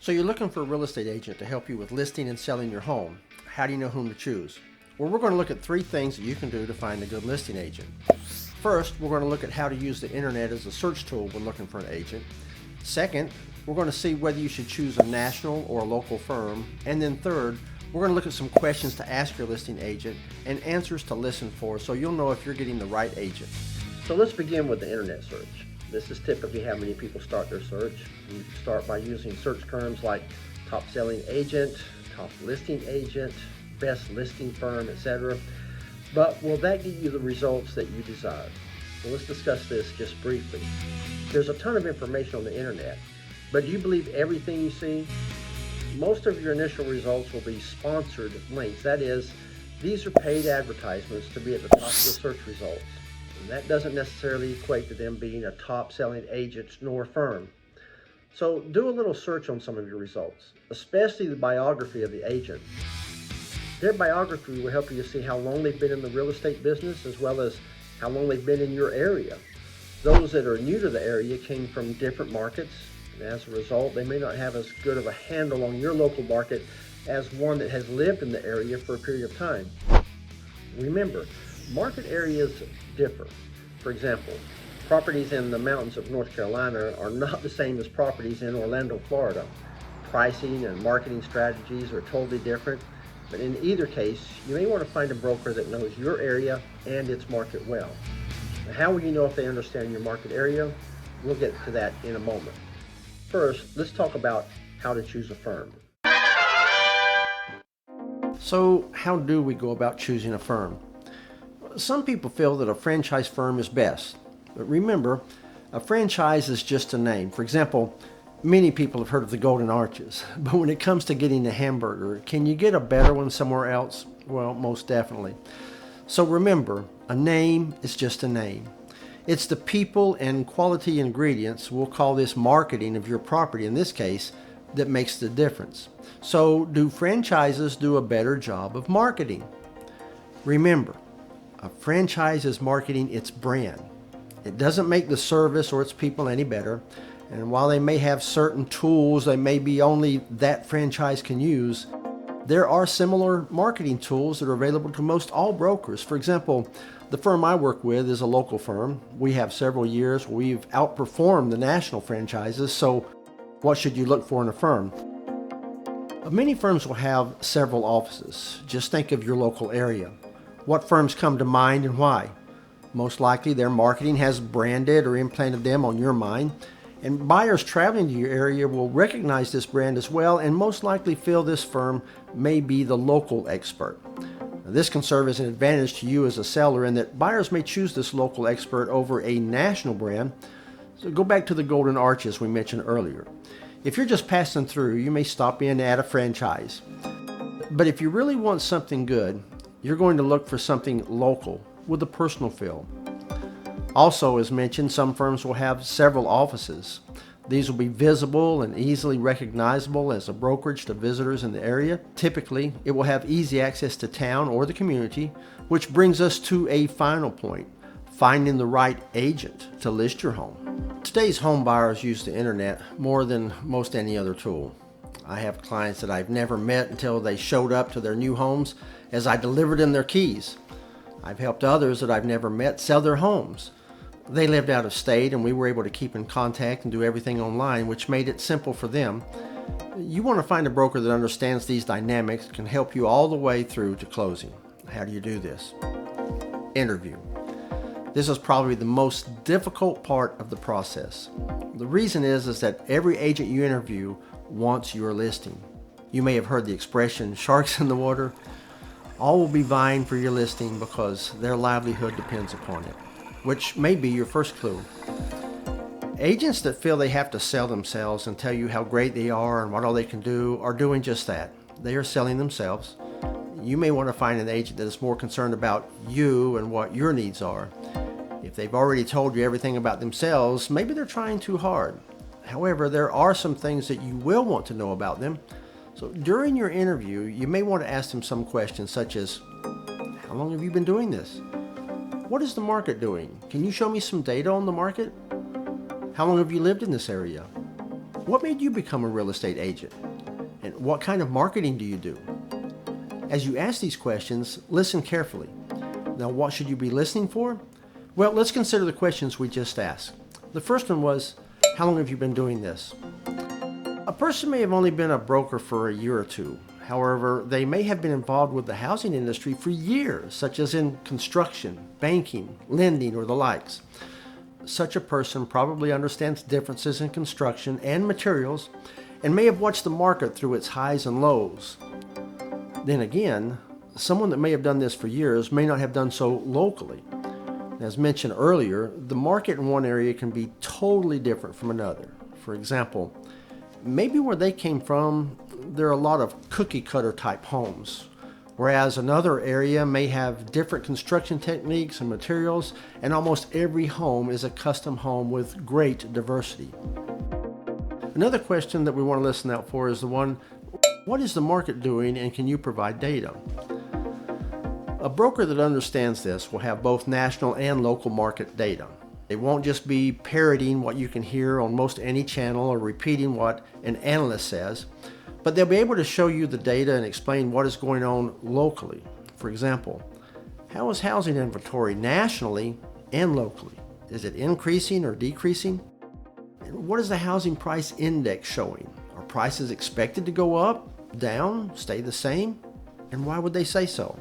So you're looking for a real estate agent to help you with listing and selling your home. How do you know whom to choose? Well, we're going to look at 3 things that you can do to find a good listing agent. First, we're going to look at how to use the internet as a search tool when looking for an agent. Second, we're going to see whether you should choose a national or a local firm. And then third, we're going to look at some questions to ask your listing agent and answers to listen for so you'll know if you're getting the right agent. So let's begin with the internet search. This is typically how many people start their search. You can start by using search terms like top selling agent, top listing agent, best listing firm, etc. But will that get you the results that you desire? Well, let's discuss this just briefly. There's a ton of information on the internet, but do you believe everything you see? Most of your initial results will be sponsored links. That is, these are paid advertisements to be at the top of the search results. And that doesn't necessarily equate to them being a top selling agent nor firm. So do a little search on some of your results, especially the biography of the agent. Their biography will help you to see how long they've been in the real estate business as well as how long they've been in your area. Those that are new to the area came from different markets, and as a result, they may not have as good of a handle on your local market as one that has lived in the area for a period of time. Remember, market areas differ. For example, properties in the mountains of North Carolina are not the same as properties in Orlando, Florida. Pricing and marketing strategies are totally different, but in either case, you may want to find a broker that knows your area and its market well. Now, how will you know if they understand your market area? We'll get to that in a moment. First, let's talk about how to choose a firm. So, how do we go about choosing a firm? Some people feel that a franchise firm is best, but remember, a franchise is just a name. For example, many people have heard of the Golden Arches, but when it comes to getting a hamburger, can you get a better one somewhere else? Well, most definitely. So remember, a name is just a name. It's the people and quality ingredients, we'll call this marketing of your property in this case, that makes the difference. So do franchises do a better job of marketing? Remember, a franchise is marketing its brand. It doesn't make the service or its people any better. And while they may have certain tools they may be only that franchise can use, there are similar marketing tools that are available to most all brokers. For example, the firm I work with is a local firm. We have several years. We've outperformed the national franchises. So what should you look for in a firm? Many firms will have several offices. Just think of your local area. What firms come to mind and why? Most likely their marketing has branded or implanted them on your mind, and buyers traveling to your area will recognize this brand as well and most likely feel this firm may be the local expert. Now, this can serve as an advantage to you as a seller in that buyers may choose this local expert over a national brand. So go back to the Golden Arches we mentioned earlier. If you're just passing through, you may stop in at a franchise. But if you really want something good, you're going to look for something local with a personal feel. Also, as mentioned, some firms will have several offices. These will be visible and easily recognizable as a brokerage to visitors in the area. Typically, it will have easy access to town or the community, which brings us to a final point, finding the right agent to list your home. Today's home buyers use the internet more than most any other tool. I have clients that I've never met until they showed up to their new homes as I delivered them their keys. I've helped others that I've never met sell their homes. They lived out of state and we were able to keep in contact and do everything online, which made it simple for them. You want to find a broker that understands these dynamics, can help you all the way through to closing. How do you do this? Interview. This is probably the most difficult part of the process. The reason is that every agent you interview wants your listing. You may have heard the expression, sharks in the water. All will be vying for your listing because their livelihood depends upon it, which may be your first clue. Agents that feel they have to sell themselves and tell you how great they are and what all they can do are doing just that. They are selling themselves. You may want to find an agent that is more concerned about you and what your needs are. If they've already told you everything about themselves, maybe they're trying too hard. However, there are some things that you will want to know about them. So during your interview, you may want to ask them some questions such as, how long have you been doing this? What is the market doing? Can you show me some data on the market? How long have you lived in this area? What made you become a real estate agent? And what kind of marketing do you do? As you ask these questions, listen carefully. Now, what should you be listening for? Well, let's consider the questions we just asked. The first one was, how long have you been doing this? A person may have only been a broker for a year or two. However, they may have been involved with the housing industry for years, such as in construction, banking, lending, or the likes. Such a person probably understands differences in construction and materials and may have watched the market through its highs and lows. Then again, someone that may have done this for years may not have done so locally. As mentioned earlier, the market in one area can be totally different from another. For example, maybe where they came from, there are a lot of cookie cutter type homes, whereas another area may have different construction techniques and materials, and almost every home is a custom home with great diversity. Another question that we want to listen out for is the one, what is the market doing and can you provide data? A broker that understands this will have both national and local market data. It won't just be parroting what you can hear on most any channel or repeating what an analyst says, but they'll be able to show you the data and explain what is going on locally. For example, how is housing inventory nationally and locally? Is it increasing or decreasing? And what is the housing price index showing? Are prices expected to go up, down, stay the same? And why would they say so?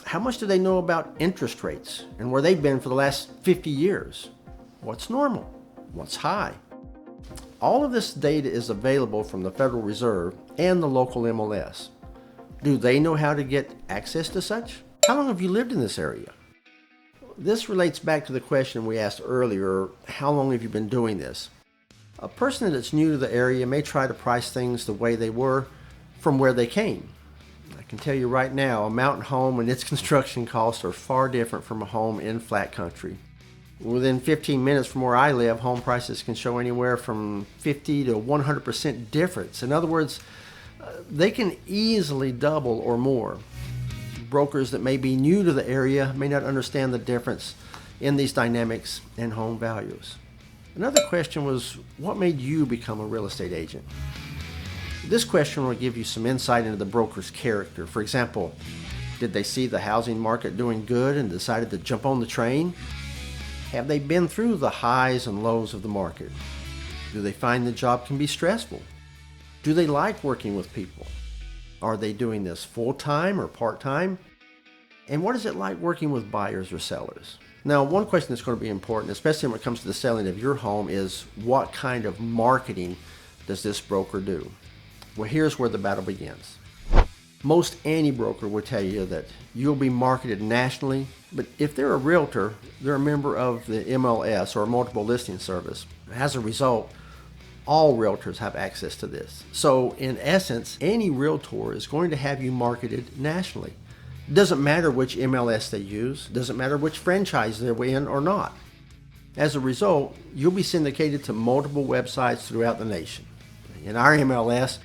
How much do they know about interest rates and where they've been for the last 50 years? What's normal? What's high? All of this data is available from the Federal Reserve and the local MLS. Do they know how to get access to such? How long have you lived in this area? This relates back to the question we asked earlier, how long have you been doing this? A person that's new to the area may try to price things the way they were from where they came. I can tell you right now, a mountain home and its construction costs are far different from a home in flat country. Within 15 minutes from where I live, home prices can show anywhere from 50 to 100% difference. In other words, they can easily double or more. Brokers that may be new to the area may not understand the difference in these dynamics and home values. Another question was, what made you become a real estate agent? This question will give you some insight into the broker's character. For example, did they see the housing market doing good and decided to jump on the train? Have they been through the highs and lows of the market? Do they find the job can be stressful? Do they like working with people? Are they doing this full-time or part-time? And what is it like working with buyers or sellers? Now, one question that's going to be important, especially when it comes to the selling of your home, is what kind of marketing does this broker do? Well, here's where the battle begins. Most any broker will tell you that you'll be marketed nationally, but if they're a realtor, they're a member of the MLS or multiple listing service. As a result, all realtors have access to this. So in essence, any realtor is going to have you marketed nationally. It doesn't matter which MLS they use, doesn't matter which franchise they're in or not. As a result, you'll be syndicated to multiple websites throughout the nation. In our MLS,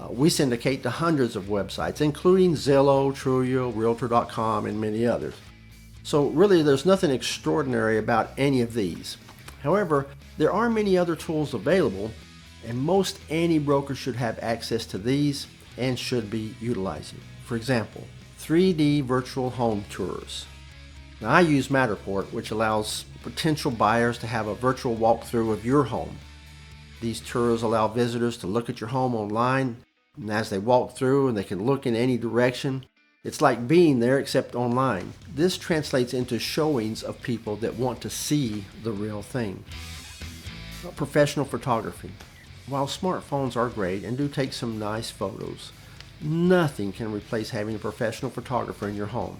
we syndicate to hundreds of websites, including Zillow, Trulia, Realtor.com, and many others. So really, there's nothing extraordinary about any of these. However, there are many other tools available, and most any broker should have access to these and should be utilizing. For example, 3D virtual home tours. Now, I use Matterport, which allows potential buyers to have a virtual walkthrough of your home. These tours allow visitors to look at your home online, and as they walk through and they can look in any direction, it's like being there except online. This translates into showings of people that want to see the real thing. Professional photography. While smartphones are great and do take some nice photos, nothing can replace having a professional photographer in your home.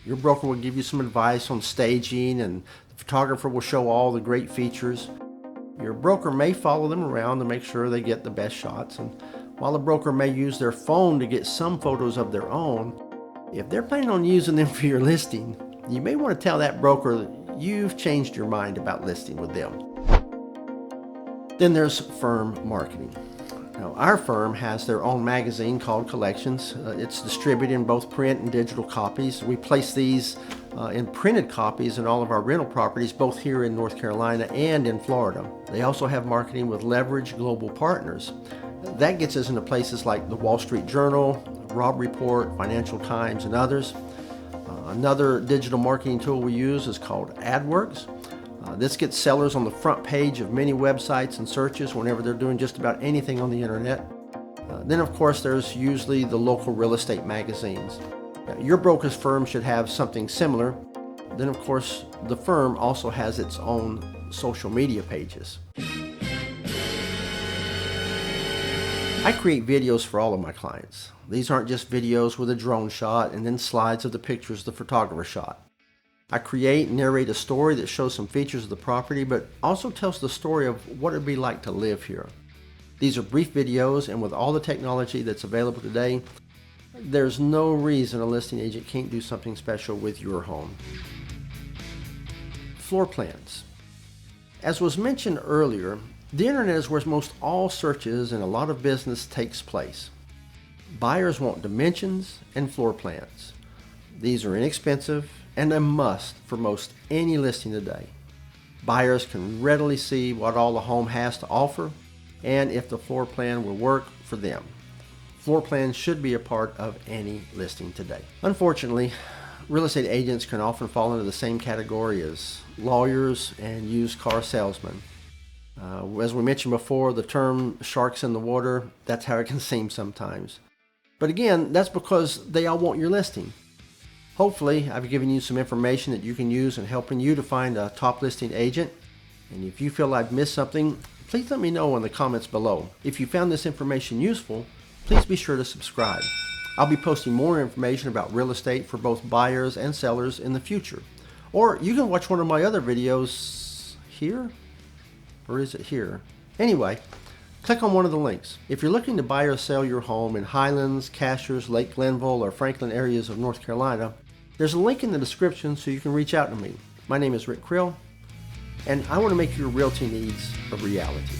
Your broker will give you some advice on staging, and the photographer will show all the great features. Your broker may follow them around to make sure they get the best shots, and while the broker may use their phone to get some photos of their own, if they're planning on using them for your listing, you may want to tell that broker that you've changed your mind about listing with them. Then there's firm marketing. Now, our firm has their own magazine called Collections. It's distributed in both print and digital copies. We place these in printed copies in all of our rental properties, both here in North Carolina and in Florida. They also have marketing with Leverage Global Partners. That gets us into places like the Wall Street Journal, Robb Report, Financial Times, and others. Another digital marketing tool we use is called AdWorks. This gets sellers on the front page of many websites and searches whenever they're doing just about anything on the internet. Then, of course, there's usually the local real estate magazines. Now, your broker's firm should have something similar. Then, of course, the firm also has its own social media pages. I create videos for all of my clients. These aren't just videos with a drone shot and then slides of the pictures the photographer shot. I create and narrate a story that shows some features of the property, but also tells the story of what it'd be like to live here. These are brief videos, and with all the technology that's available today, there's no reason a listing agent can't do something special with your home. Floor plans. As was mentioned earlier, the internet is where most all searches and a lot of business takes place. Buyers want dimensions and floor plans. These are inexpensive and a must for most any listing today. Buyers can readily see what all the home has to offer and if the floor plan will work for them. Floor plans should be a part of any listing today. Unfortunately, real estate agents can often fall into the same category as lawyers and used car salesmen. As we mentioned before, the term sharks in the water, that's how it can seem sometimes. But again, that's because they all want your listing. Hopefully, I've given you some information that you can use in helping you to find a top listing agent. And if you feel I've missed something, please let me know in the comments below. If you found this information useful, please be sure to subscribe. I'll be posting more information about real estate for both buyers and sellers in the future. Or you can watch one of my other videos here. Or is it here? Anyway, click on one of the links. If you're looking to buy or sell your home in Highlands, Cashers, Lake Glenville, or Franklin areas of North Carolina, there's a link in the description so you can reach out to me. My name is Rick Krill, and I want to make your realty needs a reality.